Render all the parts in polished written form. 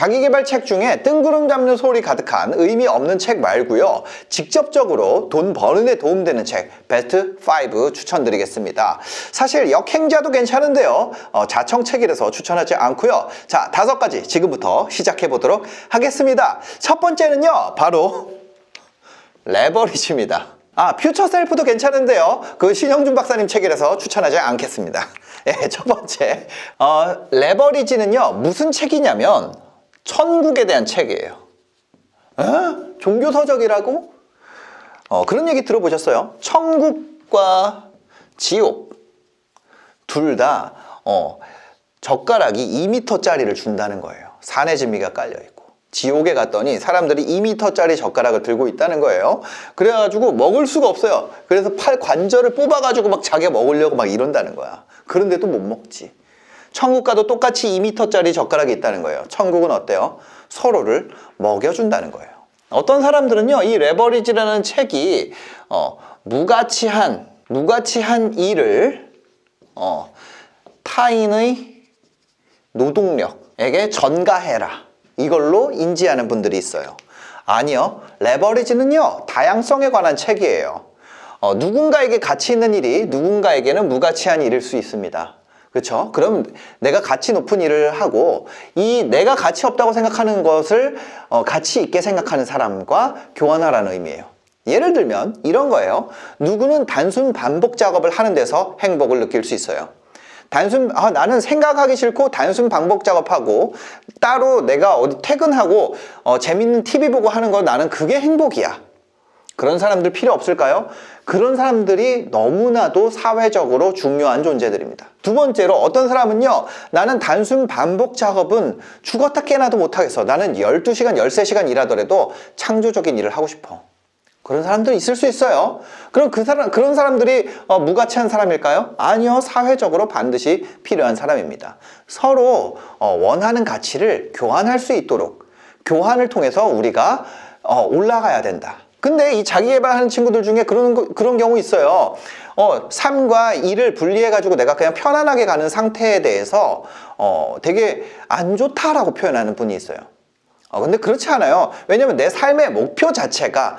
자기계발 책 중에 뜬구름 잡는 소리 가득한 의미 없는 책 말고요, 직접적으로 돈 버는 데 도움되는 책 베스트 5 추천드리겠습니다. 사실 역행자도 괜찮은데요, 자청책이라서 추천하지 않고요. 자, 5가지 지금부터 시작해 보도록 하겠습니다. 첫 번째는요, 바로 레버리지입니다. 퓨처 셀프도 괜찮은데요, 그 신영준 박사님 책이라서 추천하지 않겠습니다. 예, 첫 번째, 레버리지는요, 무슨 책이냐면 천국에 대한 책이에요. 종교서적이라고? 그런 얘기 들어보셨어요? 천국과 지옥 둘 다 젓가락이 2m짜리를 준다는 거예요. 산해진미가 깔려있고. 지옥에 갔더니 사람들이 2m짜리 젓가락을 들고 있다는 거예요. 그래가지고 먹을 수가 없어요. 그래서 팔 관절을 뽑아가지고 막 자기가 먹으려고 막 이런다는 거야. 그런데도 못 먹지. 천국 가도 똑같이 2m짜리 젓가락이 있다는 거예요. 천국은 어때요? 서로를 먹여준다는 거예요. 어떤 사람들은요, 이 레버리지라는 책이 무가치한 일을 타인의 노동력에게 전가해라, 이걸로 인지하는 분들이 있어요. 아니요, 레버리지는요, 다양성에 관한 책이에요. 누군가에게 가치 있는 일이 누군가에게는 무가치한 일일 수 있습니다. 그렇죠? 그럼 내가 가치 높은 일을 하고 이 내가 가치 없다고 생각하는 것을 가치 있게 생각하는 사람과 교환하라는 의미예요. 예를 들면 이런 거예요. 누구는 단순 반복 작업을 하는 데서 행복을 느낄 수 있어요. 나는 생각하기 싫고 단순 반복 작업하고 따로 내가 어디 퇴근하고 재밌는 TV 보고 하는 거, 나는 그게 행복이야. 그런 사람들 필요 없을까요? 그런 사람들이 너무나도 사회적으로 중요한 존재들입니다. 두 번째로, 어떤 사람은요, 나는 단순 반복 작업은 죽었다 깨나도 못하겠어. 나는 12시간, 13시간 일하더라도 창조적인 일을 하고 싶어. 그런 사람들 있을 수 있어요. 그럼 그런 사람들이 무가치한 사람일까요? 아니요, 사회적으로 반드시 필요한 사람입니다. 서로 원하는 가치를 교환할 수 있도록, 교환을 통해서 우리가 올라가야 된다. 근데 이 자기개발하는 친구들 중에 그런 경우 있어요. 삶과 일을 분리해가지고 내가 그냥 편안하게 가는 상태에 대해서 되게 안 좋다라고 표현하는 분이 있어요. 근데 그렇지 않아요. 왜냐면 내 삶의 목표 자체가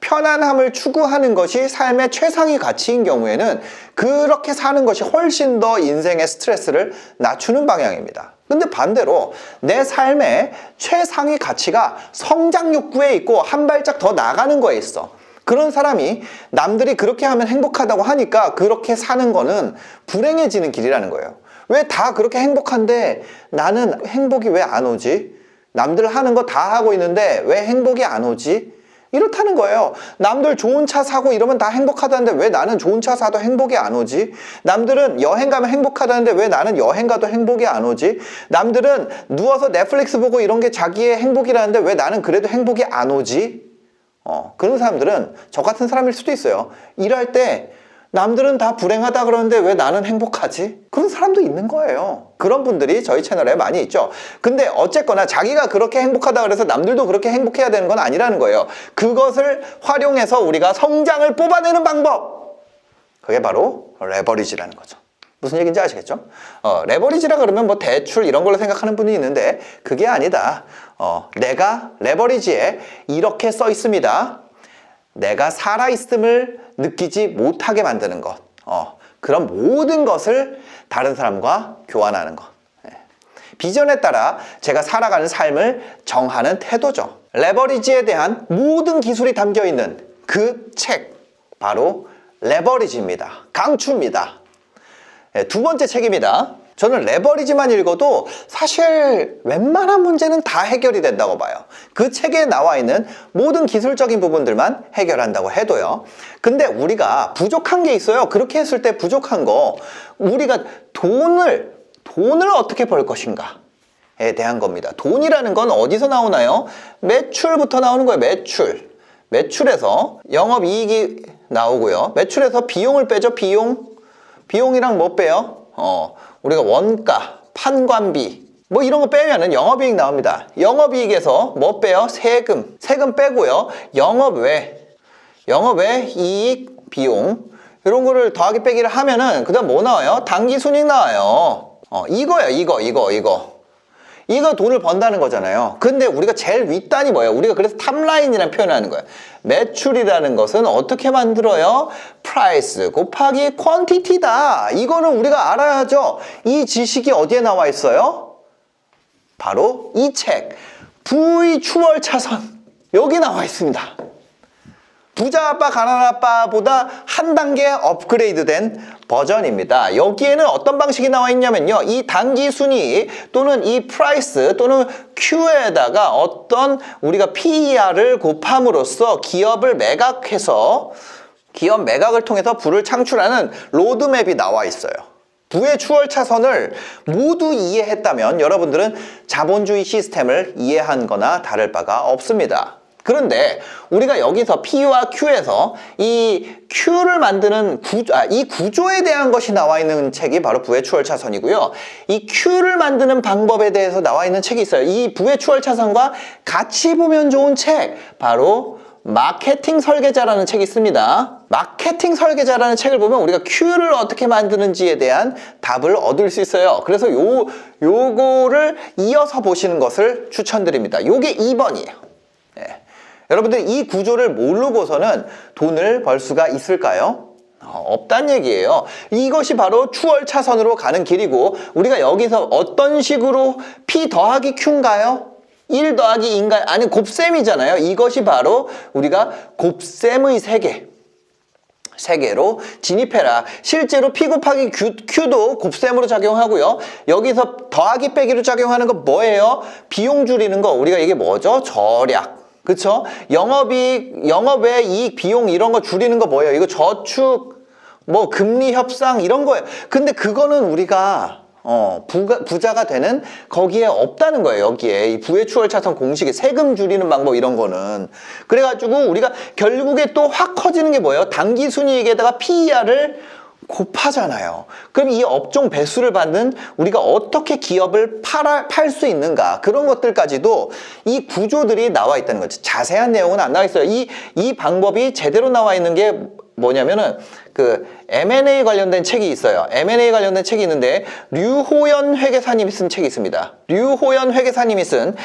편안함을 추구하는 것이 삶의 최상위 가치인 경우에는 그렇게 사는 것이 훨씬 더 인생의 스트레스를 낮추는 방향입니다. 근데 반대로 내 삶의 최상위 가치가 성장 욕구에 있고 한 발짝 더 나가는 거에 있어. 그런 사람이 남들이 그렇게 하면 행복하다고 하니까 그렇게 사는 거는 불행해지는 길이라는 거예요. 왜 다 그렇게 행복한데 나는 행복이 왜 안 오지? 남들 하는 거 다 하고 있는데 왜 행복이 안 오지? 이렇다는 거예요. 남들 좋은 차 사고 이러면 다 행복하다는데 왜 나는 좋은 차 사도 행복이 안 오지? 남들은 여행 가면 행복하다는데 왜 나는 여행 가도 행복이 안 오지? 남들은 누워서 넷플릭스 보고 이런 게 자기의 행복이라는데 왜 나는 그래도 행복이 안 오지? 그런 사람들은 저 같은 사람일 수도 있어요. 일할 때 남들은 다 불행하다 그러는데 왜 나는 행복하지? 그런 사람도 있는 거예요. 그런 분들이 저희 채널에 많이 있죠. 근데 어쨌거나 자기가 그렇게 행복하다 그래서 남들도 그렇게 행복해야 되는 건 아니라는 거예요. 그것을 활용해서 우리가 성장을 뽑아내는 방법, 그게 바로 레버리지라는 거죠. 무슨 얘기인지 아시겠죠? 레버리지라 그러면 뭐 대출 이런 걸로 생각하는 분이 있는데 그게 아니다. 내가 레버리지에 이렇게 써 있습니다. 내가 살아있음을 느끼지 못하게 만드는 것, 그런 모든 것을 다른 사람과 교환하는 것, 비전에 따라 제가 살아가는 삶을 정하는 태도죠. 레버리지에 대한 모든 기술이 담겨있는 그 책, 바로 레버리지입니다. 강추입니다. 두 번째 책입니다. 저는 레버리지만 읽어도 사실 웬만한 문제는 다 해결이 된다고 봐요. 그 책에 나와 있는 모든 기술적인 부분들만 해결한다고 해도요. 근데 우리가 부족한 게 있어요. 그렇게 했을 때 부족한 거, 우리가 돈을 어떻게 벌 것인가에 대한 겁니다. 돈이라는 건 어디서 나오나요? 매출부터 나오는 거예요. 매출에서 영업이익이 나오고요. 매출에서 비용을 빼죠. 비용이랑 뭐 빼요? 우리가 원가, 판관비 뭐 이런 거 빼면은 영업이익 나옵니다. 영업이익에서 뭐 빼요? 세금 빼고요. 영업외 이익, 비용 이런 거를 더하기 빼기를 하면은 그 다음 뭐 나와요? 당기순이익 나와요. 이거야. 이거 돈을 번다는 거잖아요. 근데 우리가 제일 윗단이 뭐예요? 우리가 그래서 탑라인이라는 표현을 하는 거예요. 매출이라는 것은 어떻게 만들어요? price 곱하기 quantity다. 이거는 우리가 알아야죠. 이 지식이 어디에 나와 있어요? 바로 이 책 V 추월 차선 여기 나와 있습니다. 부자 아빠 가난한 아빠보다 한 단계 업그레이드된 버전입니다. 여기에는 어떤 방식이 나와 있냐면요. 이 단기 순위 또는 이 프라이스 또는 Q에다가 어떤 우리가 PER을 곱함으로써 기업을 매각해서 기업 매각을 통해서 부를 창출하는 로드맵이 나와 있어요. 부의 추월 차선을 모두 이해했다면 여러분들은 자본주의 시스템을 이해한 거나 다를 바가 없습니다. 그런데 우리가 여기서 P와 Q에서 이 Q를 만드는 이 구조에 대한 것이 나와 있는 책이 바로 부의 추월 차선이고요. 이 Q를 만드는 방법에 대해서 나와 있는 책이 있어요. 이 부의 추월 차선과 같이 보면 좋은 책, 바로 마케팅 설계자라는 책이 있습니다. 마케팅 설계자라는 책을 보면 우리가 Q를 어떻게 만드는지에 대한 답을 얻을 수 있어요. 그래서 요거를 이어서 보시는 것을 추천드립니다. 요게 2번이에요. 네. 여러분들 이 구조를 모르고서는 돈을 벌 수가 있을까요? 없단 얘기예요. 이것이 바로 추월 차선으로 가는 길이고 우리가 여기서 어떤 식으로 P 더하기 Q인가요? 1 더하기 2인가요? 아니 곱셈이잖아요. 이것이 바로 우리가 곱셈의 세계로 진입해라. 실제로 P 곱하기 Q도 곱셈으로 작용하고요. 여기서 더하기 빼기로 작용하는 거 뭐예요? 비용 줄이는 거. 우리가 이게 뭐죠? 절약. 그쵸? 영업의 이익, 비용 이런 거 줄이는 거 뭐예요? 이거 저축, 뭐 금리 협상 이런 거예요. 근데 그거는 우리가 부자가 되는 거기에 없다는 거예요. 여기에 이 부의 추월 차선 공식에 세금 줄이는 방법 이런 거는. 그래가지고 우리가 결국에 또 확 커지는 게 뭐예요? 단기 순이익에다가 PER을 곱하잖아요. 그럼 이 업종 배수를 받는 우리가 어떻게 기업을 팔 수 있는가, 그런 것들까지도 이 구조들이 나와 있다는 거죠. 자세한 내용은 안 나와 있어요. 이 방법이 제대로 나와 있는 게 뭐냐면은 그 M&A 관련된 책이 있어요. M&A 관련된 책이 있는데 류호연 회계사님이 쓴 책이 있습니다. 류호연 회계사님이 쓴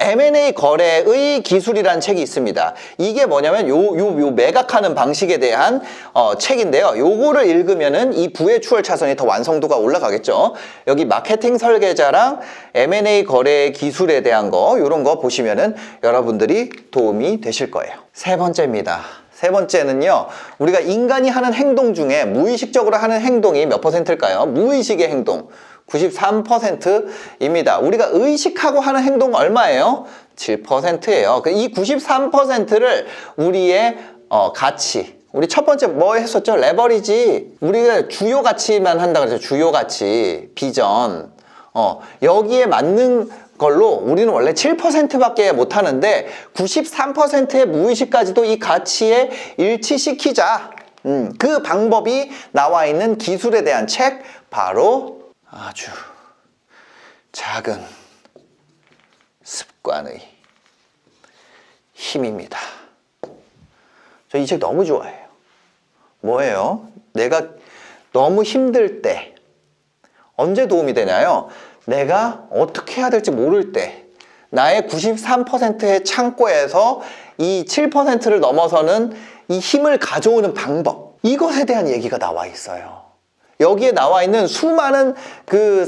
M&A 거래의 기술이라는 책이 있습니다. 이게 뭐냐면 요 매각하는 방식에 대한 책인데요. 요거를 읽으면은 이 부의 추월 차선이 더 완성도가 올라가겠죠. 여기 마케팅 설계자랑 M&A 거래 기술에 대한 거 요런 거 보시면은 여러분들이 도움이 되실 거예요. 세 번째입니다. 세 번째는요, 우리가 인간이 하는 행동 중에 무의식적으로 하는 행동이 몇 %일까요? 무의식의 행동 93%입니다. 우리가 의식하고 하는 행동은 얼마예요? 7%예요. 이 93%를 우리의 가치, 우리 첫 번째 뭐 했었죠? 레버리지. 우리가 주요 가치만 한다 그랬죠. 주요 가치, 비전. 여기에 맞는 걸로 우리는 원래 7%밖에 못하는데 93%의 무의식까지도 이 가치에 일치시키자. 그 방법이 나와 있는 기술에 대한 책, 바로 아주 작은 습관의 힘입니다. 저 이 책 너무 좋아해요. 뭐예요? 내가 너무 힘들 때 언제 도움이 되냐요? 내가 어떻게 해야 될지 모를 때, 나의 93%의 창고에서 이 7%를 넘어서는 이 힘을 가져오는 방법, 이것에 대한 얘기가 나와 있어요. 여기에 나와 있는 수많은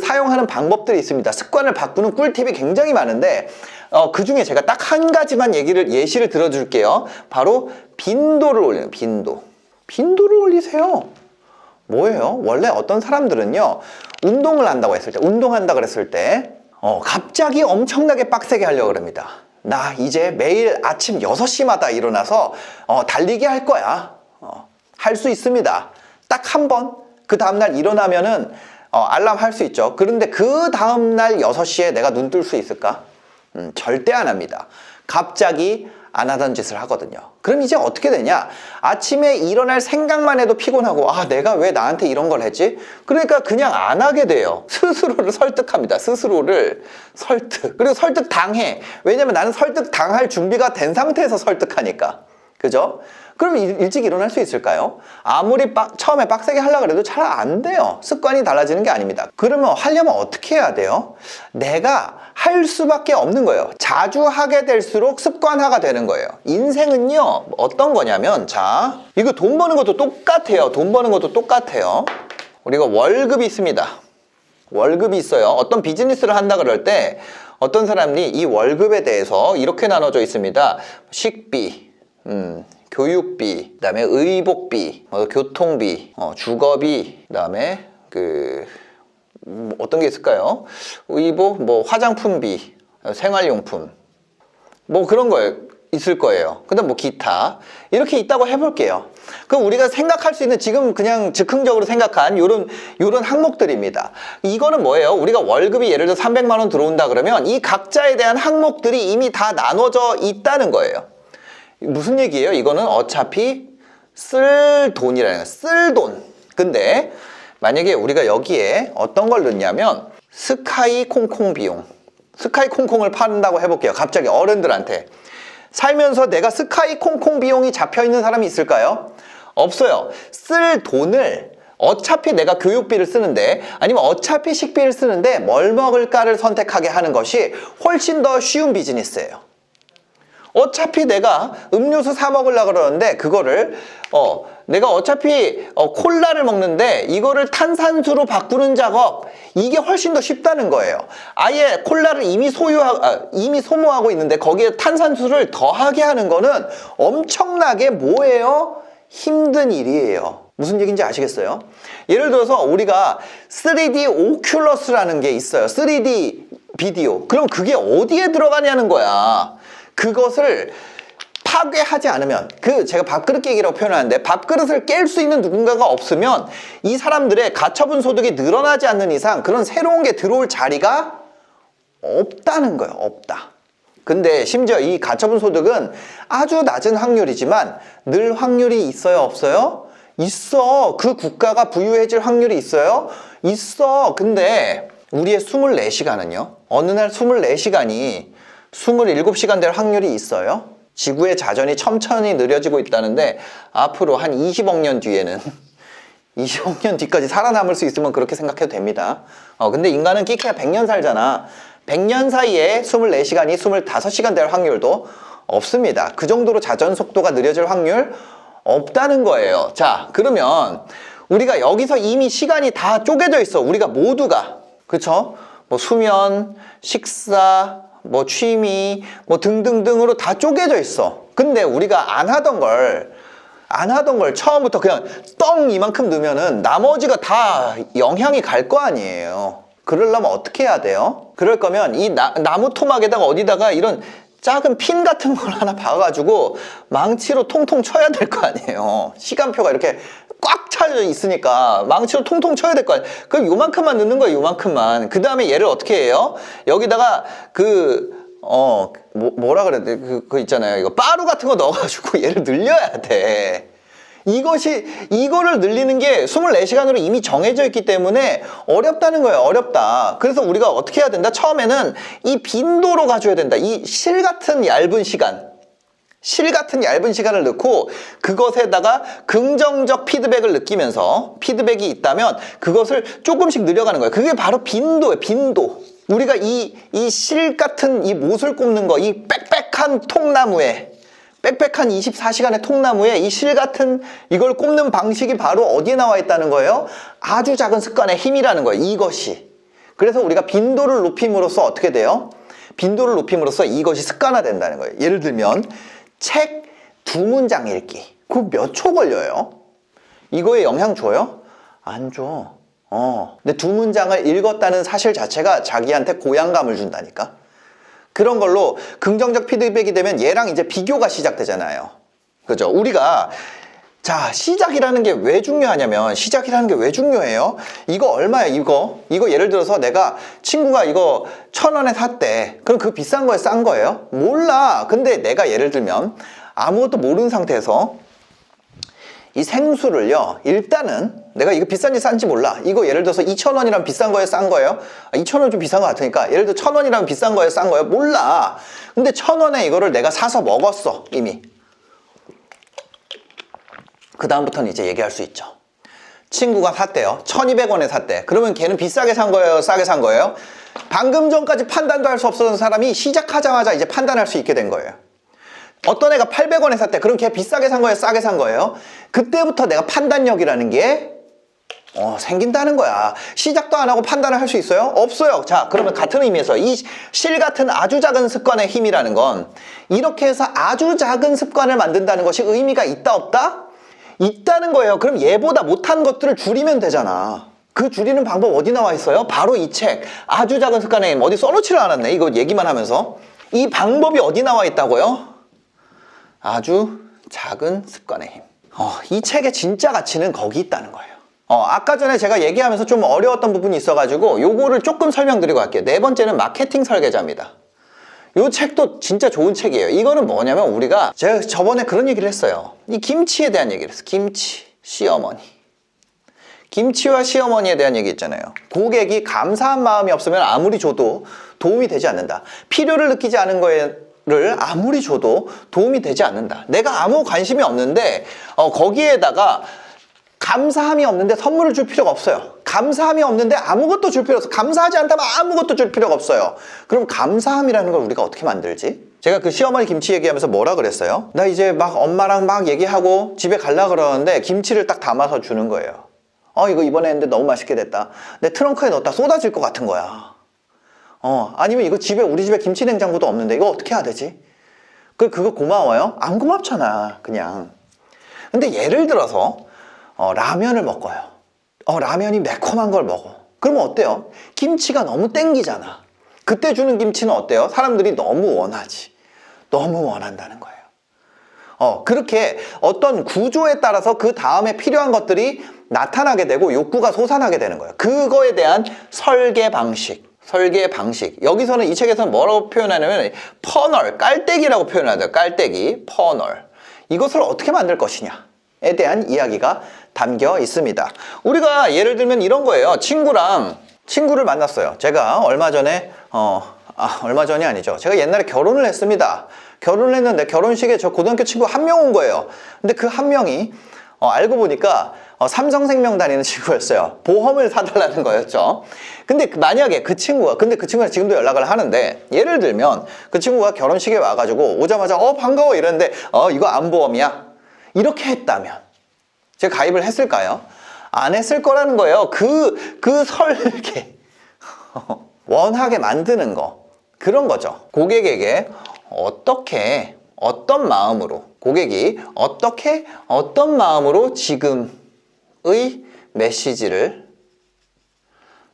사용하는 방법들이 있습니다. 습관을 바꾸는 꿀팁이 굉장히 많은데 그 중에 제가 딱 한 가지만 예시를 들어줄게요. 바로 빈도를 올리는 빈도를 올리세요. 뭐예요? 원래 어떤 사람들은요, 운동한다 그랬을 때 갑자기 엄청나게 빡세게 하려고 그럽니다. 나 이제 매일 아침 6시마다 일어나서 달리기 할 거야. 할 수 있습니다. 딱 한 번. 그 다음날 일어나면은 알람 할 수 있죠. 그런데 그 다음날 6시에 내가 눈 뜰 수 있을까? 절대 안 합니다. 갑자기 안 하던 짓을 하거든요. 그럼 이제 어떻게 되냐? 아침에 일어날 생각만 해도 피곤하고, 내가 왜 나한테 이런 걸 했지? 그러니까 그냥 안 하게 돼요. 스스로를 설득합니다. 스스로를 설득. 그리고 설득 당해. 왜냐면 나는 설득 당할 준비가 된 상태에서 설득하니까. 그죠? 그럼 일찍 일어날 수 있을까요? 아무리 처음에 빡세게 하려고 해도 잘 안 돼요. 습관이 달라지는 게 아닙니다. 그러면 하려면 어떻게 해야 돼요? 내가 할 수밖에 없는 거예요. 자주 하게 될수록 습관화가 되는 거예요. 인생은요, 어떤 거냐면, 자, 이거 돈 버는 것도 똑같아요. 돈 버는 것도 똑같아요. 우리가 월급이 있습니다. 월급이 있어요. 어떤 비즈니스를 한다 그럴 때 어떤 사람이 이 월급에 대해서 이렇게 나눠져 있습니다. 식비, 교육비, 그다음에 의복비, 교통비, 주거비, 그다음에 어떤 게 있을까요? 의복, 화장품비, 생활용품, 그런 거 있을 거예요. 그다음 기타 이렇게 있다고 해볼게요. 그럼 우리가 생각할 수 있는 지금 그냥 즉흥적으로 생각한 요런 항목들입니다. 이거는 뭐예요? 우리가 월급이 예를 들어 300만 원 들어온다 그러면 이 각자에 대한 항목들이 이미 다 나눠져 있다는 거예요. 무슨 얘기예요? 이거는 어차피 쓸 돈이라는 거예요. 쓸 돈. 근데 만약에 우리가 여기에 어떤 걸 넣냐면 스카이 콩콩 비용. 스카이 콩콩을 판다고 해볼게요. 갑자기 어른들한테. 살면서 내가 스카이 콩콩 비용이 잡혀있는 사람이 있을까요? 없어요. 쓸 돈을 어차피 내가 교육비를 쓰는데 아니면 어차피 식비를 쓰는데 뭘 먹을까를 선택하게 하는 것이 훨씬 더 쉬운 비즈니스예요. 어차피 내가 음료수 사 먹으려고 그러는데 그거를 내가 어차피 콜라를 먹는데 이거를 탄산수로 바꾸는 작업, 이게 훨씬 더 쉽다는 거예요. 아예 콜라를 이미 소모하고 있는데 거기에 탄산수를 더하게 하는 거는 엄청나게 뭐예요? 힘든 일이에요. 무슨 얘기인지 아시겠어요? 예를 들어서 우리가 3D 오큘러스라는 게 있어요. 3D 비디오. 그럼 그게 어디에 들어가냐는 거야. 그것을 파괴하지 않으면, 제가 밥그릇 깨기라고 표현하는데 밥그릇을 깰 수 있는 누군가가 없으면 이 사람들의 가처분 소득이 늘어나지 않는 이상 그런 새로운 게 들어올 자리가 없다는 거예요. 없다. 근데 심지어 이 가처분 소득은 아주 낮은 확률이지만 늘 확률이 있어요? 없어요? 있어. 그 국가가 부유해질 확률이 있어요? 있어. 근데 우리의 24시간은요? 어느 날 24시간이 27시간 될 확률이 있어요? 지구의 자전이 천천히 느려지고 있다는데 앞으로 한 20억 년 뒤에는 20억 년 뒤까지 살아남을 수 있으면 그렇게 생각해도 됩니다. 근데 인간은 끼케야 100년 살잖아. 100년 사이에 24시간이 25시간 될 확률도 없습니다. 그 정도로 자전 속도가 느려질 확률 없다는 거예요. 자, 그러면 우리가 여기서 이미 시간이 다 쪼개져 있어. 우리가 모두가. 그쵸? 수면, 식사, 취미, 등등등으로 다 쪼개져 있어. 근데 우리가 안 하던 걸 처음부터 그냥 떵 이만큼 넣으면은 나머지가 다 영향이 갈 거 아니에요. 그러려면 어떻게 해야 돼요? 그럴 거면 이 나무 토막에다가 어디다가 이런 작은 핀 같은 걸 하나 박아가지고 망치로 통통 쳐야 될 거 아니에요. 시간표가 이렇게 꽉 차져 있으니까 망치로 통통 쳐야 될 거 아니에요. 그럼 요만큼만 넣는 거예요. 요만큼만. 그 다음에 얘를 어떻게 해요? 여기다가 뭐라 그래야 돼? 그거 있잖아요. 이거 빠루 같은 거 넣어가지고 얘를 늘려야 돼. 이거를 늘리는 게 24시간으로 이미 정해져 있기 때문에 어렵다는 거예요. 어렵다. 그래서 우리가 어떻게 해야 된다? 처음에는 이 빈도로 가져야 된다. 이 실 같은 얇은 시간을 넣고 그것에다가 긍정적 피드백을 느끼면서 피드백이 있다면 그것을 조금씩 늘려가는 거예요. 그게 바로 빈도예요. 빈도. 우리가 이 실 같은 이 못을 꼽는 거, 이 빽빽한 24시간의 통나무에 이 실 같은 이걸 꼽는 방식이 바로 어디에 나와 있다는 거예요? 아주 작은 습관의 힘이라는 거예요. 이것이. 그래서 우리가 빈도를 높임으로써 어떻게 돼요? 빈도를 높임으로써 이것이 습관화된다는 거예요. 예를 들면 책 2문장 읽기. 그거 몇 초 걸려요? 이거에 영향 줘요? 안 줘. 근데 2문장을 읽었다는 사실 자체가 자기한테 고양감을 준다니까. 그런 걸로 긍정적 피드백이 되면 얘랑 이제 비교가 시작되잖아요. 그죠? 우리가 시작이라는 게 왜 중요하냐면, 시작이라는 게 왜 중요해요? 이거 얼마예요? 이거 예를 들어서 내가 친구가 이거 1,000원에 샀대. 그럼 그 비싼 거에 싼 거예요? 몰라. 근데 내가 예를 들면 아무것도 모르는 상태에서 이 생수를요, 일단은 내가 이거 비싼지 싼지 몰라. 이거 예를 들어서 2,000원이라면 비싼 거예요? 싼 거예요? 2,000원 좀 비싼 거 같으니까 예를 들어 1,000원이라면 비싼 거예요? 싼 거예요? 몰라. 근데 1,000원에 이거를 내가 사서 먹었어. 이미 그 다음부터는 이제 얘기할 수 있죠. 친구가 샀대요. 1200원에 샀대. 그러면 걔는 비싸게 산 거예요? 싸게 산 거예요? 방금 전까지 판단도 할 수 없었던 사람이 시작하자마자 이제 판단할 수 있게 된 거예요. 어떤 애가 800원에 샀대. 그럼 걔 비싸게 산 거예요? 싸게 산 거예요? 그때부터 내가 판단력이라는 게 생긴다는 거야. 시작도 안 하고 판단을 할 수 있어요? 없어요. 자, 그러면 같은 의미에서 이 실 같은 아주 작은 습관의 힘이라는 건 이렇게 해서 아주 작은 습관을 만든다는 것이 의미가 있다 없다? 있다는 거예요. 그럼 얘보다 못한 것들을 줄이면 되잖아. 그 줄이는 방법 어디 나와 있어요? 바로 이 책 아주 작은 습관의 힘. 어디 써놓지를 않았네. 이거 얘기만 하면서. 이 방법이 어디 나와 있다고요? 아주 작은 습관의 힘. 이 책의 진짜 가치는 거기 있다는 거예요. 아까 전에 제가 얘기하면서 좀 어려웠던 부분이 있어가지고 요거를 조금 설명드리고 갈게요. 네 번째는 마케팅 설계자입니다. 요 책도 진짜 좋은 책이에요. 이거는 뭐냐면 우리가 제가 저번에 그런 얘기를 했어요. 이 김치에 대한 얘기를 했어요. 김치, 시어머니. 김치와 시어머니에 대한 얘기 있잖아요. 고객이 감사한 마음이 없으면 아무리 줘도 도움이 되지 않는다. 필요를 느끼지 않은 거를 아무리 줘도 도움이 되지 않는다. 내가 아무 관심이 없는데 거기에다가 감사함이 없는데 선물을 줄 필요가 없어요. 감사함이 없는데 아무것도 줄 필요 없어요. 감사하지 않다면 아무것도 줄 필요가 없어요. 그럼 감사함이라는 걸 우리가 어떻게 만들지? 제가 그 시어머니 김치 얘기하면서 뭐라 그랬어요? 나 이제 막 엄마랑 막 얘기하고 집에 갈라 그러는데 김치를 딱 담아서 주는 거예요. 이거 이번에 했는데 너무 맛있게 됐다. 내 트렁크에 넣었다 쏟아질 것 같은 거야. 아니면 이거 우리 집에 김치 냉장고도 없는데 이거 어떻게 해야 되지? 그거 고마워요? 안 고맙잖아, 그냥. 근데 예를 들어서 라면을 먹어요. 라면이 매콤한 걸 먹어. 그러면 어때요? 김치가 너무 땡기잖아. 그때 주는 김치는 어때요? 사람들이 너무 원하지. 너무 원한다는 거예요. 그렇게 어떤 구조에 따라서 그 다음에 필요한 것들이 나타나게 되고 욕구가 솟아나게 되는 거예요. 그거에 대한 설계 방식. 여기서는 이 책에서는 뭐라고 표현하냐면 퍼널, 깔때기라고 표현하죠. 깔때기, 퍼널. 이것을 어떻게 만들 것이냐에 대한 이야기가 담겨 있습니다. 우리가 예를 들면 이런 거예요. 친구를 만났어요. 제가 얼마 전에 얼마 전이 아니죠. 제가 옛날에 결혼을 했습니다. 결혼을 했는데 결혼식에 저 고등학교 친구 한 명 온 거예요. 근데 그 한 명이 알고 보니까 삼성생명 다니는 친구였어요. 보험을 사달라는 거였죠. 근데 만약에 그 친구가 지금도 연락을 하는데 예를 들면 그 친구가 결혼식에 와가지고 오자마자 반가워 이랬는데 이거 암보험이야 이렇게 했다면 제가 가입을 했을까요? 안 했을 거라는 거예요. 그 설계 원하게 만드는 거 그런 거죠. 고객에게 어떤 마음으로 지금의 메시지를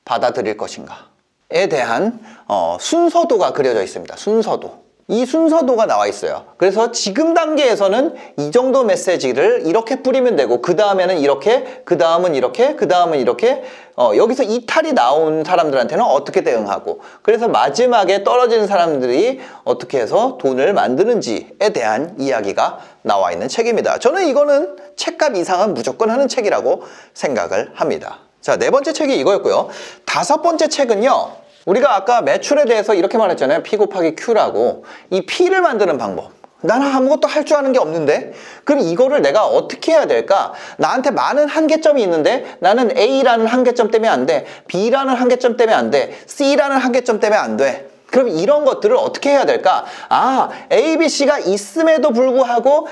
받아들일 것인가에 대한 순서도가 그려져 있습니다. 이 순서도가 나와 있어요. 그래서 지금 단계에서는 이 정도 메시지를 이렇게 뿌리면 되고 그 다음에는 이렇게, 그 다음은 이렇게, 그 다음은 이렇게 여기서 이탈이 나온 사람들한테는 어떻게 대응하고 그래서 마지막에 떨어지는 사람들이 어떻게 해서 돈을 만드는지에 대한 이야기가 나와 있는 책입니다. 저는 이거는 책값 이상은 무조건 하는 책이라고 생각을 합니다. 자, 네 번째 책이 이거였고요. 다섯 번째 책은요. 우리가 아까 매출에 대해서 이렇게 말했잖아요. P 곱하기 Q라고. 이 P를 만드는 방법. 나는 아무것도 할 줄 아는 게 없는데 그럼 이거를 내가 어떻게 해야 될까? 나한테 많은 한계점이 있는데 나는 A라는 한계점 때문에 안 돼. B라는 한계점 때문에 안 돼. C라는 한계점 때문에 안 돼. 그럼 이런 것들을 어떻게 해야 될까? A, B, C가 있음에도 불구하고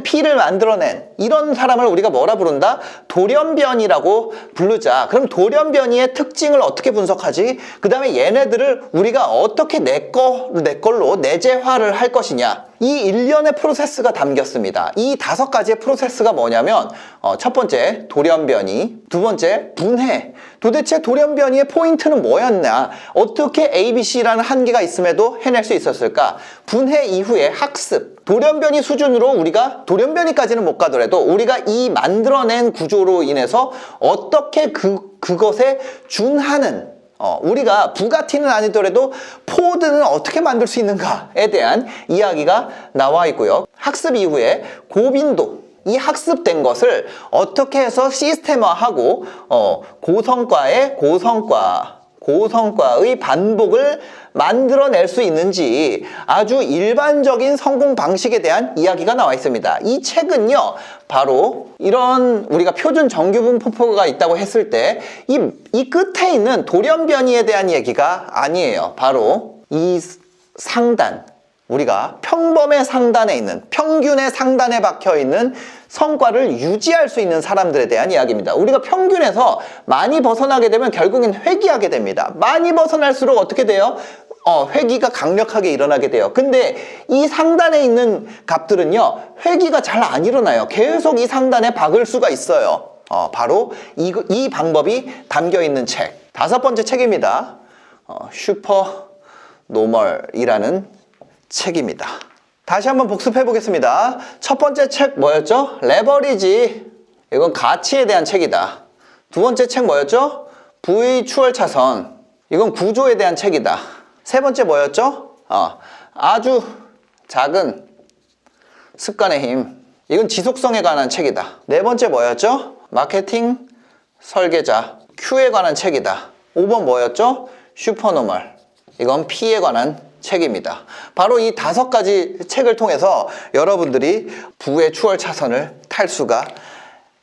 P를 만들어낸 이런 사람을 우리가 뭐라 부른다? 돌연변이라고 부르자. 그럼 돌연변이의 특징을 어떻게 분석하지? 그 다음에 얘네들을 우리가 어떻게 내 걸로 내재화를 할 것이냐? 이 일련의 프로세스가 담겼습니다. 이 5가지의 프로세스가 뭐냐면 첫 번째 돌연변이, 두 번째 분해. 도대체 돌연변이의 포인트는 뭐였냐? 어떻게 A, B, C라는 한계가 있음에도 해낼 수 있었을까? 분해 이후에 학습. 돌연변이 수준으로 우리가 돌연변이까지는 못 가더라도 우리가 이 만들어낸 구조로 인해서 어떻게 그것에 준하는 우리가 부가티는 아니더라도 포드는 어떻게 만들 수 있는가에 대한 이야기가 나와 있고요. 학습 이후에 고빈도, 이 학습된 것을 어떻게 해서 시스템화하고 고성과의 고성과, 고성과의 반복을 만들어낼 수 있는지 아주 일반적인 성공 방식에 대한 이야기가 나와 있습니다. 이 책은요, 바로 이런 우리가 표준 정규분포가 있다고 했을 때 이 끝에 있는 돌연변이에 대한 얘기가 아니에요. 바로 이 상단, 우리가 평범의 상단에 있는, 평균의 상단에 박혀 있는 성과를 유지할 수 있는 사람들에 대한 이야기입니다. 우리가 평균에서 많이 벗어나게 되면 결국엔 회귀하게 됩니다. 많이 벗어날수록 어떻게 돼요? 회귀가 강력하게 일어나게 돼요. 근데 이 상단에 있는 값들은요, 회귀가 잘 안 일어나요. 계속 이 상단에 박을 수가 있어요. 바로 이 방법이 담겨 있는 책. 5번째 책입니다. 슈퍼 노멀이라는 책입니다. 다시 한번 복습해 보겠습니다. 첫 번째 책 뭐였죠? 레버리지. 이건 가치에 대한 책이다. 두 번째 책 뭐였죠? V 추월 차선. 이건 구조에 대한 책이다. 세 번째 뭐였죠? 아주 작은 습관의 힘. 이건 지속성에 관한 책이다. 네 번째 뭐였죠? 마케팅 설계자 Q에 관한 책이다. 5번 뭐였죠? 슈퍼노멀. 이건 P에 관한 책입니다. 바로 이 5가지 책을 통해서 여러분들이 부의 추월 차선을 탈 수가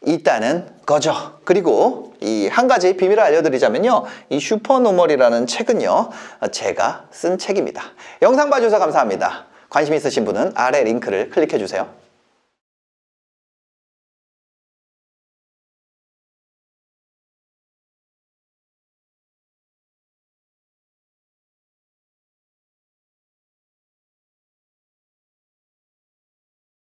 있다는 거죠. 그리고 이 한 가지 비밀을 알려드리자면요, 이 슈퍼노멀이라는 책은요, 제가 쓴 책입니다. 영상 봐주셔서 감사합니다. 관심 있으신 분은 아래 링크를 클릭해 주세요.